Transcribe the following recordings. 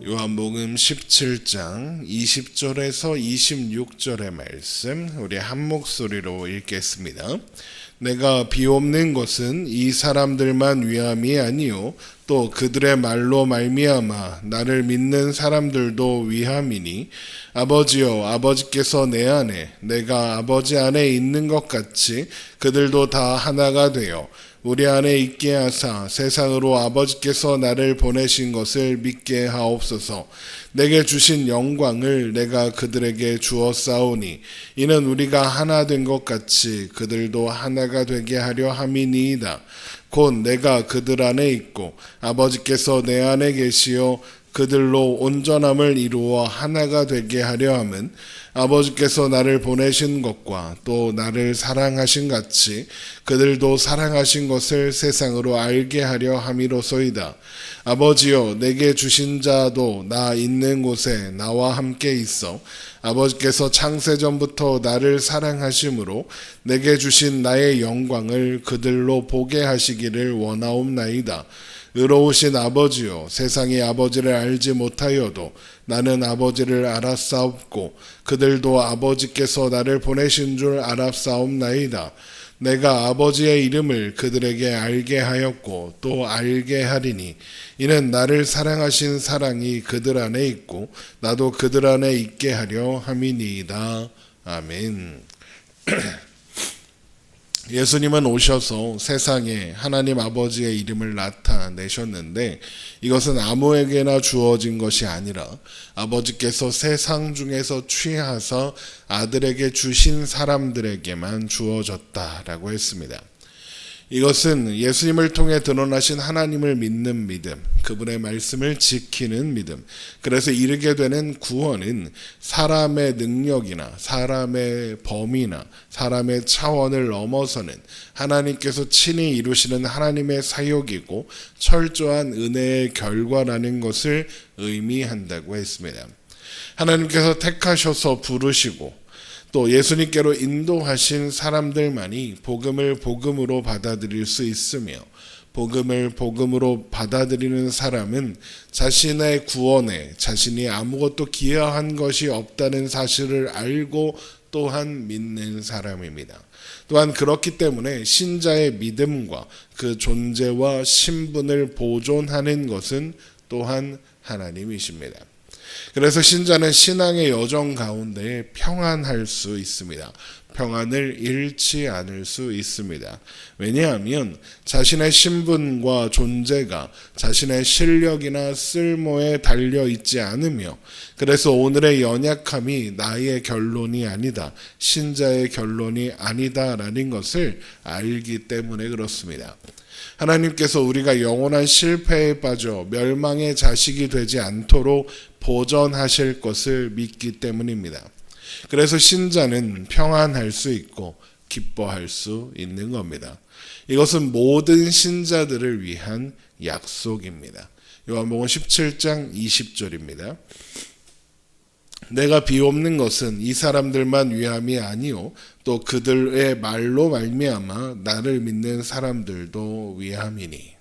요한복음 17장 20절에서 26절의 말씀 우리 한 목소리로 읽겠습니다. 내가 비옵는 것은 이 사람들만 위함이 아니요 또 그들의 말로 말미암아 나를 믿는 사람들도 위함이니 아버지여 아버지께서 내 안에 내가 아버지 안에 있는 것 같이 그들도 다 하나가 되어 우리 안에 있게 하사 세상으로 아버지께서 나를 보내신 것을 믿게 하옵소서. 내게 주신 영광을 내가 그들에게 주었사오니 이는 우리가 하나 된 것 같이 그들도 하나가 되게 하려 함이니이다. 곧 내가 그들 안에 있고 아버지께서 내 안에 계시어 그들로 온전함을 이루어 하나가 되게 하려 함은 아버지께서 나를 보내신 것과 또 나를 사랑하신 같이 그들도 사랑하신 것을 세상으로 알게 하려 함이로소이다. 아버지여 내게 주신 자도 나 있는 곳에 나와 함께 있어 아버지께서 창세전부터 나를 사랑하심으로 내게 주신 나의 영광을 그들로 보게 하시기를 원하옵나이다. 의로우신 아버지요 세상이 아버지를 알지 못하여도 나는 아버지를 알았사옵고 그들도 아버지께서 나를 보내신 줄 알았사옵나이다. 내가 아버지의 이름을 그들에게 알게 하였고 또 알게 하리니 이는 나를 사랑하신 사랑이 그들 안에 있고 나도 그들 안에 있게 하려 함이니이다. 아멘. 예수님은 오셔서 세상에 하나님 아버지의 이름을 나타내셨는데 이것은 아무에게나 주어진 것이 아니라 아버지께서 세상 중에서 취하사 아들에게 주신 사람들에게만 주어졌다라고 했습니다. 이것은 예수님을 통해 드러나신 하나님을 믿는 믿음, 그분의 말씀을 지키는 믿음. 그래서 이르게 되는 구원은 사람의 능력이나 사람의 범위나 사람의 차원을 넘어서는 하나님께서 친히 이루시는 하나님의 사역이고 철저한 은혜의 결과라는 것을 의미한다고 했습니다. 하나님께서 택하셔서 부르시고 또 예수님께로 인도하신 사람들만이 복음을 복음으로 받아들일 수 있으며 복음을 복음으로 받아들이는 사람은 자신의 구원에 자신이 아무것도 기여한 것이 없다는 사실을 알고 또한 믿는 사람입니다. 또한 그렇기 때문에 신자의 믿음과 그 존재와 신분을 보존하는 것은 또한 하나님이십니다. 그래서 신자는 신앙의 여정 가운데 평안할 수 있습니다. 평안을 잃지 않을 수 있습니다. 왜냐하면 자신의 신분과 존재가 자신의 실력이나 쓸모에 달려 있지 않으며 그래서 오늘의 연약함이 나의 결론이 아니다. 신자의 결론이 아니다라는 것을 알기 때문에 그렇습니다. 하나님께서 우리가 영원한 실패에 빠져 멸망의 자식이 되지 않도록 보전하실 것을 믿기 때문입니다. 그래서 신자는 평안할 수 있고 기뻐할 수 있는 겁니다. 이것은 모든 신자들을 위한 약속입니다. 요한복음 17장 20절입니다. 내가 비옵는 것은 이 사람들만 위함이 아니요 또 그들의 말로 말미암아 나를 믿는 사람들도 위함이니.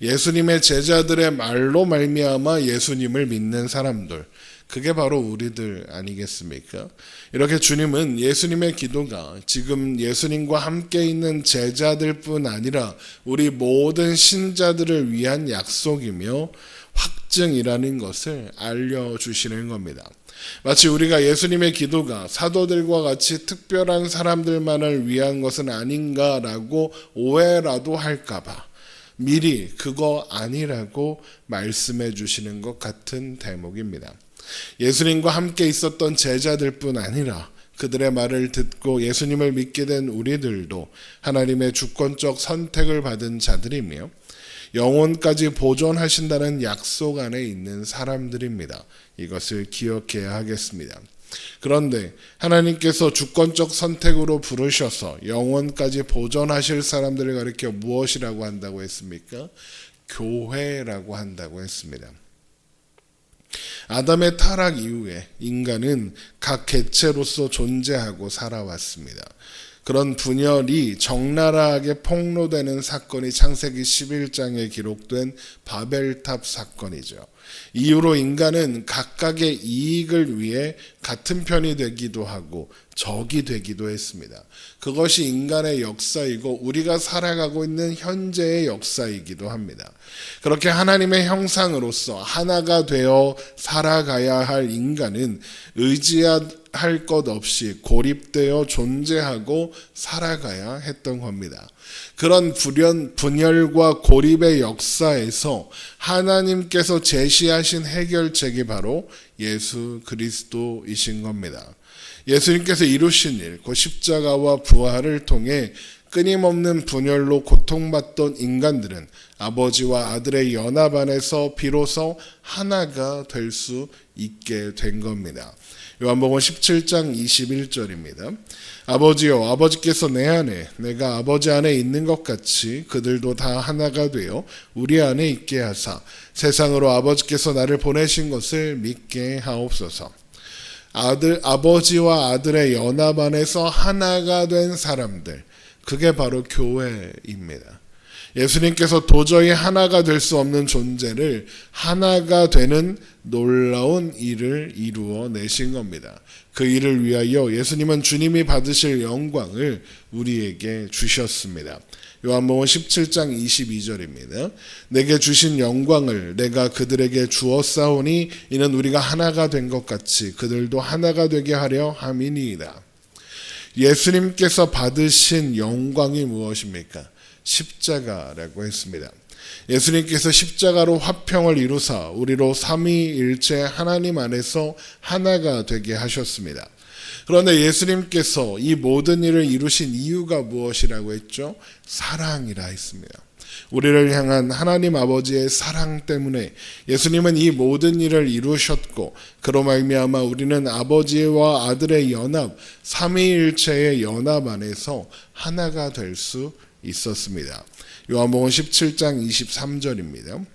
예수님의 제자들의 말로 말미암아 예수님을 믿는 사람들, 그게 바로 우리들 아니겠습니까? 이렇게 주님은 예수님의 기도가 지금 예수님과 함께 있는 제자들뿐 아니라 우리 모든 신자들을 위한 약속이며 확증이라는 것을 알려주시는 겁니다. 마치 우리가 예수님의 기도가 사도들과 같이 특별한 사람들만을 위한 것은 아닌가라고 오해라도 할까봐 미리 그거 아니라고 말씀해 주시는 것 같은 대목입니다. 예수님과 함께 있었던 제자들뿐 아니라 그들의 말을 듣고 예수님을 믿게 된 우리들도 하나님의 주권적 선택을 받은 자들이며 영혼까지 보존하신다는 약속 안에 있는 사람들입니다. 이것을 기억해야 하겠습니다. 그런데 하나님께서 주권적 선택으로 부르셔서 영혼까지 보존하실 사람들을 가리켜 무엇이라고 한다고 했습니까? 교회라고 한다고 했습니다. 아담의 타락 이후에 인간은 각 개체로서 존재하고 살아왔습니다. 그런 분열이 적나라하게 폭로되는 사건이 창세기 11장에 기록된 바벨탑 사건이죠. 이후로 인간은 각각의 이익을 위해 같은 편이 되기도 하고 적이 되기도 했습니다. 그것이 인간의 역사이고 우리가 살아가고 있는 현재의 역사이기도 합니다. 그렇게 하나님의 형상으로서 하나가 되어 살아가야 할 인간은 의지할 것 없이 고립되어 존재하고 살아가야 했던 겁니다. 그런 분열과 고립의 역사에서 하나님께서 제시하신 해결책이 바로 예수 그리스도이신 겁니다. 예수님께서 이루신 일, 그 십자가와 부활을 통해 끊임없는 분열로 고통받던 인간들은 아버지와 아들의 연합 안에서 비로소 하나가 될 수 있게 된 겁니다. 요한복음 17장 21절입니다. 아버지여, 아버지께서 내 안에, 내가 아버지 안에 있는 것 같이 그들도 다 하나가 되어 우리 안에 있게 하사 세상으로 아버지께서 나를 보내신 것을 믿게 하옵소서. 아버지와 아들의 연합 안에서 하나가 된 사람들, 그게 바로 교회입니다. 예수님께서 도저히 하나가 될 수 없는 존재를 하나가 되는 놀라운 일을 이루어 내신 겁니다. 그 일을 위하여 예수님은 주님이 받으실 영광을 우리에게 주셨습니다. 요한복음 17장 22절입니다. 내게 주신 영광을 내가 그들에게 주었사오니 이는 우리가 하나가 된 것 같이 그들도 하나가 되게 하려 함이니이다. 예수님께서 받으신 영광이 무엇입니까? 십자가라고 했습니다. 예수님께서 십자가로 화평을 이루사 우리로 삼위일체 하나님 안에서 하나가 되게 하셨습니다. 그런데 예수님께서 이 모든 일을 이루신 이유가 무엇이라고 했죠? 사랑이라 했습니다. 우리를 향한 하나님 아버지의 사랑 때문에 예수님은 이 모든 일을 이루셨고 그로 말미암아 우리는 아버지와 아들의 연합, 삼위일체의 연합 안에서 하나가 될 수 있었습니다. 요한복음 17장 23절입니다.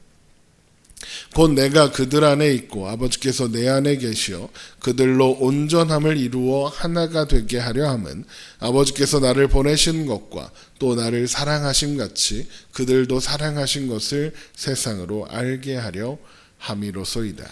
곧 내가 그들 안에 있고 아버지께서 내 안에 계시어 그들로 온전함을 이루어 하나가 되게 하려 함은 아버지께서 나를 보내신 것과 또 나를 사랑하신 같이 그들도 사랑하신 것을 세상으로 알게 하려 함이로소이다.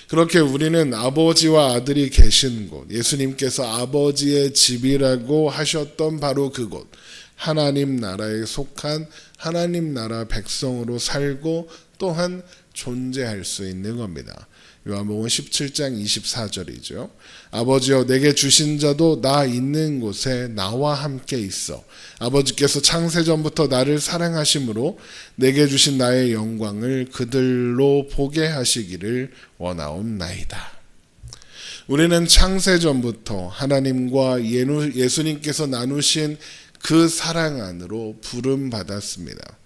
그렇게 우리는 아버지와 아들이 계신 곳, 예수님께서 아버지의 집이라고 하셨던 바로 그곳, 하나님 나라에 속한 하나님 나라 백성으로 살고 또한 존재할 수 있는 겁니다. 요한복음 17장 24절이죠. 아버지여 내게 주신 자도 나 있는 곳에 나와 함께 있어 아버지께서 창세전부터 나를 사랑하심으로 내게 주신 나의 영광을 그들로 보게 하시기를 원하옵나이다. 우리는 창세전부터 하나님과 예수님께서 나누신 그 사랑 안으로 부름받았습니다.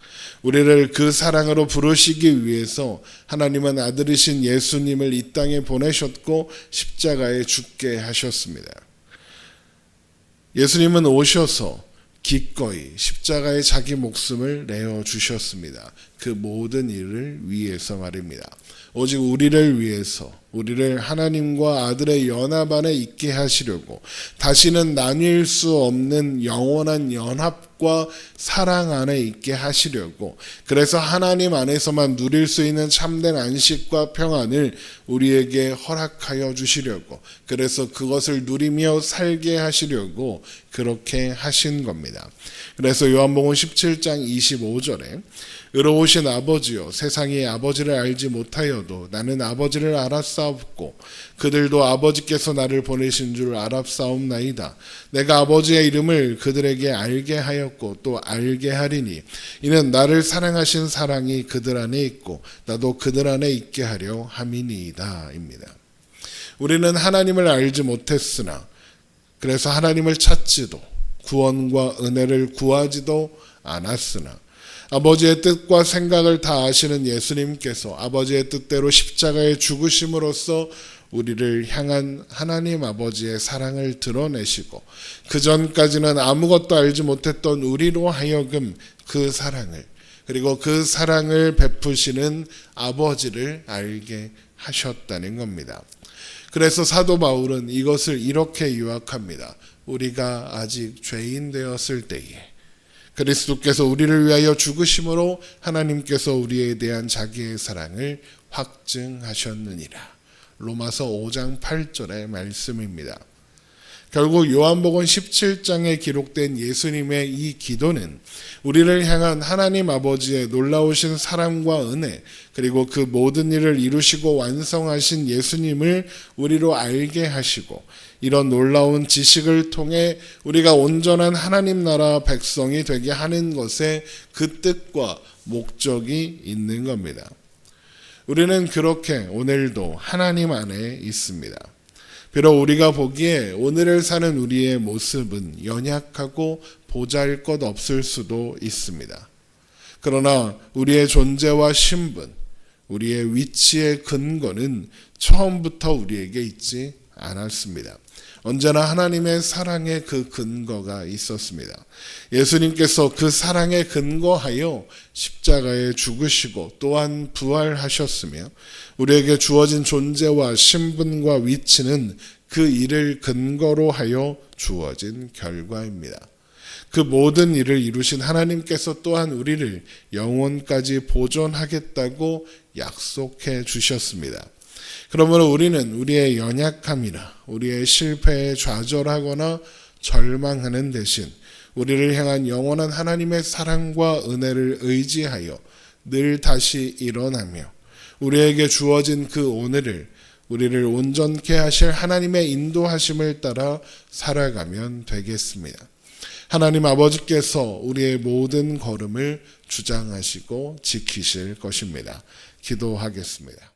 우리를 그 사랑으로 부르시기 위해서 하나님은 아들이신 예수님을 이 땅에 보내셨고 십자가에 죽게 하셨습니다. 예수님은 오셔서 기꺼이 십자가에 자기 목숨을 내어주셨습니다. 그 모든 일을 위해서 말입니다. 오직 우리를 위해서 우리를 하나님과 아들의 연합 안에 있게 하시려고 다시는 나뉠 수 없는 영원한 연합과 사랑 안에 있게 하시려고 그래서 하나님 안에서만 누릴 수 있는 참된 안식과 평안을 우리에게 허락하여 주시려고 그래서 그것을 누리며 살게 하시려고 그렇게 하신 겁니다. 그래서 요한복음 17장 25절에 의로우신 아버지여 세상이 아버지를 알지 못하여도 나는 아버지를 알았사옵고 그들도 아버지께서 나를 보내신 줄 알았사옵나이다. 내가 아버지의 이름을 그들에게 알게 하였고 또 알게 하리니 이는 나를 사랑하신 사랑이 그들 안에 있고 나도 그들 안에 있게 하려 함이니이다 입니다. 우리는 하나님을 알지 못했으나 그래서 하나님을 찾지도 구원과 은혜를 구하지도 않았으나 아버지의 뜻과 생각을 다 아시는 예수님께서 아버지의 뜻대로 십자가에 죽으심으로써 우리를 향한 하나님 아버지의 사랑을 드러내시고 그 전까지는 아무것도 알지 못했던 우리로 하여금 그 사랑을 그리고 그 사랑을 베푸시는 아버지를 알게 하셨다는 겁니다. 그래서 사도 바울은 이것을 이렇게 요약합니다. 우리가 아직 죄인 되었을 때에 그리스도께서 우리를 위하여 죽으심으로 하나님께서 우리에 대한 자기의 사랑을 확증하셨느니라. 로마서 5장 8절의 말씀입니다. 결국 요한복음 17장에 기록된 예수님의 이 기도는 우리를 향한 하나님 아버지의 놀라우신 사랑과 은혜, 그리고 그 모든 일을 이루시고 완성하신 예수님을 우리로 알게 하시고 이런 놀라운 지식을 통해 우리가 온전한 하나님 나라 백성이 되게 하는 것에 그 뜻과 목적이 있는 겁니다. 우리는 그렇게 오늘도 하나님 안에 있습니다. 비록 우리가 보기에 오늘을 사는 우리의 모습은 연약하고 보잘것없을 수도 있습니다. 그러나 우리의 존재와 신분, 우리의 위치의 근거는 처음부터 우리에게 있지 않았습니다. 언제나 하나님의 사랑의 그 근거가 있었습니다. 예수님께서 그 사랑에 근거하여 십자가에 죽으시고 또한 부활하셨으며 우리에게 주어진 존재와 신분과 위치는 그 일을 근거로 하여 주어진 결과입니다. 그 모든 일을 이루신 하나님께서 또한 우리를 영원까지 보존하겠다고 약속해 주셨습니다. 그러므로 우리는 우리의 연약함이나 우리의 실패에 좌절하거나 절망하는 대신 우리를 향한 영원한 하나님의 사랑과 은혜를 의지하여 늘 다시 일어나며 우리에게 주어진 그 오늘을 우리를 온전케 하실 하나님의 인도하심을 따라 살아가면 되겠습니다. 하나님 아버지께서 우리의 모든 걸음을 주장하시고 지키실 것입니다. 기도하겠습니다.